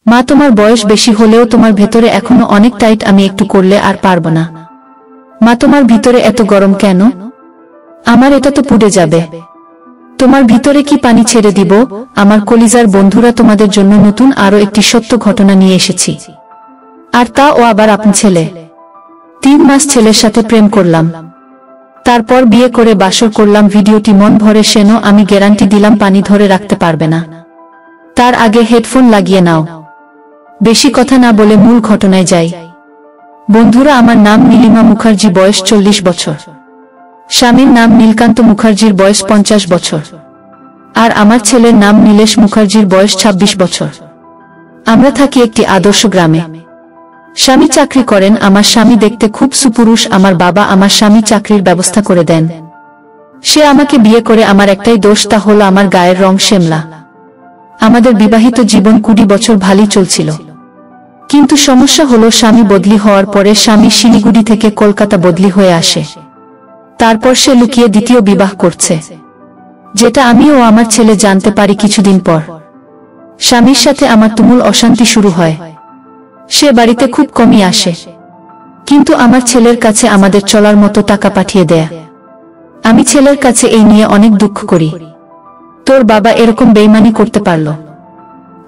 মা, তোমার বয়স বেশি হলেও তোমার ভেতরে এখনো অনেক টাইট, আমি একটু করলে আর পারব না। মা, তোমার ভিতরে এত গরম কেন? আমার এটা তো পুড়ে যাবে। তোমার ভিতরে কি পানি ছেড়ে দিব? আমার কলিজার বন্ধুরা, তোমাদের জন্য নতুন আরো একটি সত্য ঘটনা নিয়ে এসেছি। আর তা ও আবার আপন ছেলে। 3 মাস ছেলের সাথে প্রেম করলাম, তারপর বিয়ে করে বাসর করলাম। ভিডিওটি মন ভরে শোনো, আমি গ্যারান্টি দিলাম পানি ধরে রাখতে পারবে না। তার আগে হেডফোন লাগিয়ে নাও। বেশি কথা না বলে মূল ঘটনায় যাই। বন্ধুরা, আমার নাম নীলিমা মুখার্জি, বয়স 40 বছর। স্বামীর নাম নীলকান্ত মুখার্জির, বয়স 50 বছর। আর আমার ছেলের নাম নীলেশ মুখার্জির, বয়স 26 বছর। আমরা থাকি একটি আদর্শ গ্রামে। স্বামী চাকরি করেন। আমার স্বামী দেখতে খুব সুপুরুষ। আমার বাবা আমার স্বামী চাকরির ব্যবস্থা করে দেন। সে আমাকে বিয়ে করে। আমার একটাই দোষ, তা হলো আমার গায়ের রং শ্যামলা। আমাদের বিবাহিত জীবন 20 বছর ভালোই চলছিল, কিন্তু সমস্যা হলো স্বামী বদলি হওয়ার পরে স্বামী শিলিগুড়ি থেকে কলকাতা বদলি হয়ে আসে। তারপর সে লুকিয়ে দ্বিতীয় বিবাহ করছে, যেটা আমি ও আমার ছেলে জানতে পারি কিছুদিন পর। স্বামীর সাথে আমার তুমুল অশান্তি শুরু হয়। সে বাড়িতে খুব কমই আসে, কিন্তু আমার ছেলের কাছে আমাদের চলার মতো টাকা পাঠিয়ে দেয়। আমি ছেলের কাছে এই নিয়ে অনেক দুঃখ করি। তোর বাবা এরকম বেইমানি করতে পারলো?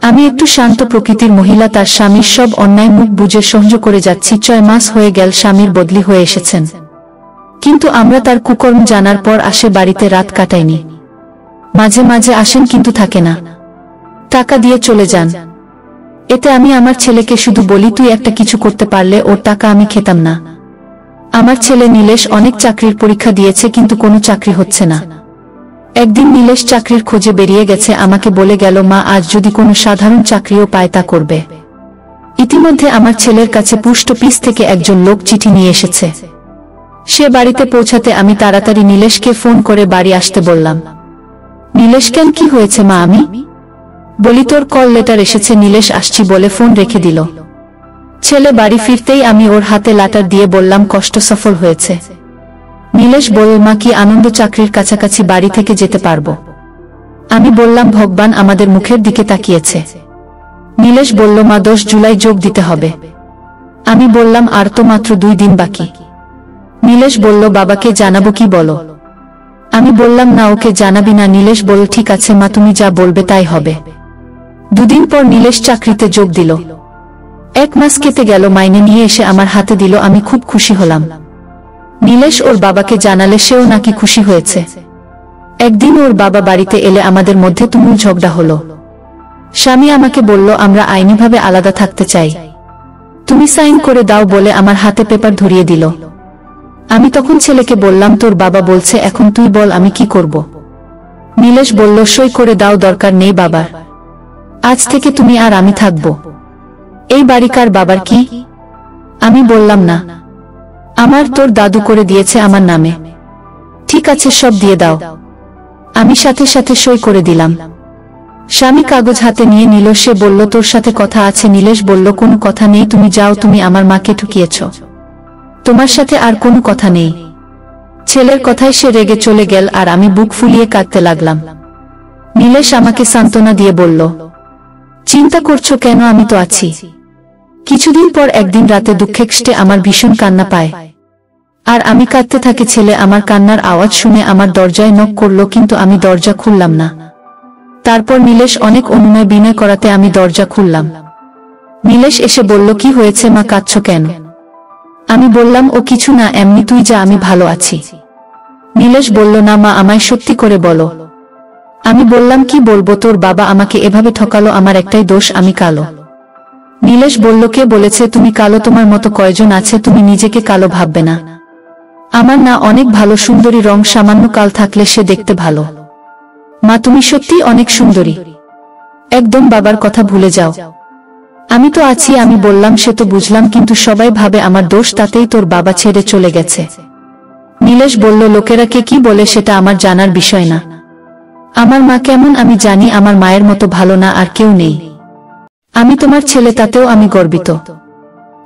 আমি একটু শান্ত প্রকৃতির মহিলা, তার স্বামীর সব অন্যায় মুখ বুঝে সহ্য করে যাচ্ছি। 6 মাস হয়ে গেল স্বামীর বদলি হয়ে এসেছেন, কিন্তু আমরা তার কুকর্ম জানার পর আসে বাড়িতে রাত কাটাইনি। মাঝে মাঝে আসেন, কিন্তু থাকে না, টাকা দিয়ে চলে যান। এতে আমি আমার ছেলেকে শুধু বলি, তুই একটা কিছু করতে পারলে ওর টাকা আমি খেতাম না। আমার ছেলে নীলেশ অনেক চাকরির পরীক্ষা দিয়েছে, কিন্তু কোনো চাকরি হচ্ছে না। একদিন নীলেশ চাকরির খোঁজে বেরিয়ে গেছে। আমাকে বলে গেল, মা, আজ যদি কোনো সাধারণ চাকরিও পায় তা করবে। ইতিমধ্যে আমার ছেলের কাছে পোস্ট অফিস থেকে একজন লোক চিঠি নিয়ে এসেছে। সে বাড়িতে পৌঁছাতে আমি তাড়াতাড়ি নীলেশকে ফোন করে বাড়ি আসতে বললাম। নীলেশ, কেন, কি হয়েছে মা? আমি বলি, তোর কল লেটার এসেছে। নীলেশ আসছি বলে ফোন রেখে দিল। ছেলে বাড়ি ফিরতেই আমি ওর হাতে লেটার দিয়ে বললাম, কষ্ট সফল হয়েছে। নীলেশ বলল, মা, কি আনন্দ, চাকরির কাছাকাছি বাড়ি থেকে যেতে পারবো। আমি বললাম, ভগবান আমাদের মুখের দিকে তাকিয়েছে। নীলেশ বলল, মা, 10 জুলাই যোগ দিতে হবে। আমি বললাম, আর তো মাত্র 2 দিন বাকি। নীলেশ বলল, বাবাকে জানাবো কি বলো? আমি বললাম, না, ওকে জানাবি না। নীলেশ বলল, ঠিক আছে মা, তুমি যা বলবে তাই হবে। 2 দিন পর নীলেশ চাকরিতে যোগ দিল। 1 মাস কেটে গেল। মাইনে নিয়ে এসে আমার হাতে দিল। আমি খুব খুশি হলাম। নীলেশ ওর বাবাকে জানালে সেও নাকি খুশি হয়েছে। একদিন ওর বাবা বাড়িতে এলে আমাদের মধ্যে তুমুল ঝগড়া হলো। স্বামী আমাকে বলল, আমরা আইনিভাবে আলাদা থাকতে চাই, তুমি সাইন করে দাও বলে আমার হাতে পেপার ধরিয়ে দিল। আমি তখন ছেলেকে বললাম, তোর বাবা বলছে, এখন তুই বল আমি কি করব। নীলেশ বলল, সই করে দাও, দরকার নেই বাবার। আজ থেকে তুমি আর আমি থাকব। এই বাড়িকার বাবার কি? আমি বললাম, না, আমার তোর দাদু করে দিয়েছে আমার নামে। ঠিক আছে, সব দিয়ে দাও। আমি সাথে সাথে সই করে দিলাম। স্বামী কাগজ হাতে নিয়ে নিল। সে বলল, তোর সাথে কথা আছে। নীলেশ বলল, কোনো কথা নেই, তুমি যাও, তুমি আমার মাকে ঠকিয়েছ, তোমার সাথে আর কোনো কথা নেই। ছেলের কথায় সে রেগে চলে গেল, আর আমি বুক ফুলিয়ে কাঁদতে লাগলাম। নীলেশ আমাকে সান্ত্বনা দিয়ে বলল, চিন্তা করছো কেন, আমি তো আছি। কিছুদিন পর একদিন রাতে দুঃখে কষ্টে আমার ভীষণ কান্না পায়, আর আমি কাঁদতে থাকি। ছেলে আমার কান্নার আওয়াজ শুনে আমার দরজায় নক করলো, কিন্তু আমি দরজা খুললাম না। তারপর নীলেশ অনেক অনুনয় বিনয় করাতে আমি দরজা খুললাম। নীলেশ এসে বলল, কি হয়েছে মা, কাঁদছো কেন? আমি বললাম, ও কিছু না, এমনি, তুই যা, আমি ভালো আছি। নীলেশ বলল, না মা, আমায় সত্যি করে বলো। আমি বললাম, কি বলবো, তোর বাবা আমাকে এভাবে ঠকালো, আমার একটাই দোষ, আমি কালো। নীলেশ বলল, কে বলেছে তুমি কালো? তোমার মতো কয়জন আছে, তুমি নিজেকে কালো ভাববে না। আমার না অনেক ভালো সুন্দরী রং, সামান্য কাল থাকলে সে দেখতে ভালো। মা, তুমি সত্যি অনেক সুন্দরী, একদম বাবার কথা ভুলে যাও। আমি তো আছি। আমি বললাম, সে তো বুঝলাম, কিন্তু সবাই ভাবে আমার দোষ, তাতেই তোর বাবা ছেড়ে চলে গেছে। নীলেশ বলল, লোকেরা কে কি বলে সেটা আমার জানার বিষয় না। আমার মা কেমন আমি জানি, আমার মায়ের মতো ভালো না আর কেউ নেই। আমি তোমার ছেলে, তাতেও আমি গর্বিত।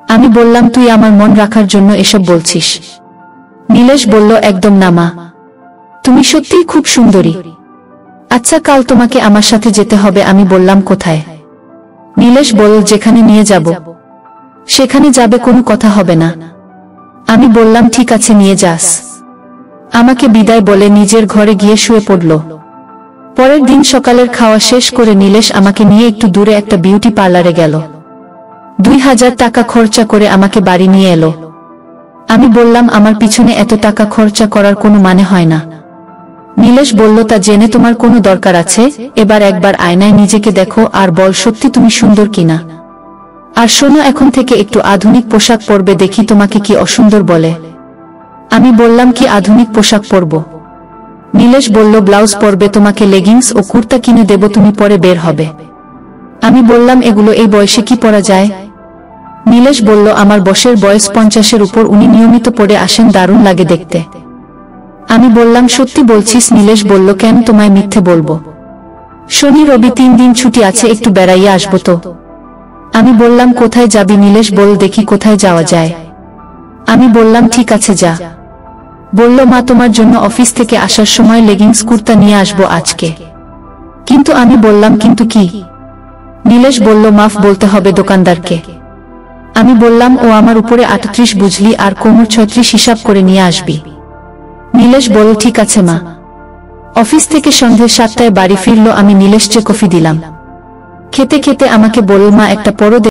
আমি বললাম, তুই আমার মন রাখার জন্য এসব বলছিস? নীলেশ বলল, একদম না মা, তুমি সত্যিই খুব সুন্দরী। আচ্ছা, কাল তোমাকে আমার সাথে যেতে হবে। আমি বললাম, কোথায়? নীলেশ বলল, যেখানে নিয়ে যাব সেখানে যাবে, কোনো কথা হবে না। আমি বললাম, ঠিক আছে, নিয়ে যাস। আমাকে বিদায় বলে নিজের ঘরে গিয়ে শুয়ে পড়ল। পরের দিন সকালের খাওয়া শেষ করে নীলেশ আমাকে নিয়ে একটু দূরে একটা বিউটি পার্লারে গেল। 2000 টাকা খরচা করে আমাকে বাড়ি নিয়ে এলো। আমি বললাম, আমার পিছনে এত টাকা খরচা করার কোনো মানে হয় না। নীলেশ বলল, তা জেনে তোমার কোনো দরকার আছে? এবার একবার আয়নায় নিজেকে দেখো আর বল সত্যি তুমি সুন্দর কিনা। আর শোনো, এখন থেকে একটু আধুনিক পোশাক পরবে, দেখি তোমাকে কি অসুন্দর বলে। আমি বললাম, কি আধুনিক পোশাক পরব? নীলেশ বলল, ব্লাউজ পরবে, তোমাকে লেগিংস ও কুর্তা কিনে দেব, তুমি পরে বের হবে। আমি বললাম, এগুলো এই বয়সে কি পরা যায়? নীলেশ বলল, আমার বসের বয়স 50-এর উপর, উনি নিয়মিত পরে আসেন, দারুণ লাগে দেখতে। আমি বললাম, সত্যি বলছিস? নীলেশ বলল, কেন তোমায় মিথ্যে বলবো? শনি রবি 3 দিন ছুটি আছে, একটু বেড়াইয়া আসবো তো। আমি বললাম, কোথায় যাবি? নীলেশ বলল, দেখি কোথায় যাওয়া যায়। আমি বললাম, ঠিক আছে, যা। বলল, মা তোমার জন্য অফিস থেকে আসার সময় লেগিংস কুর্তা নিয়ে আসবো আজকে। কিন্তু আমি বললাম, কিন্তু কি? নীলেশ বলল, মাফ বলতে হবে দোকানদারকে। আমি বললাম, ও আমার উপরে 38 বুঝলি, আর কোমর 36 হিসাব করে নিয়ে আসবি। নীলেশ বলল, ঠিক আছে মা। অফিস থেকে সন্ধ্যে 7টায় বাড়ি ফিরল। আমি নীলেশকে কফি দিলাম। খেতে খেতে আমাকে বলল, মা একটা পরো।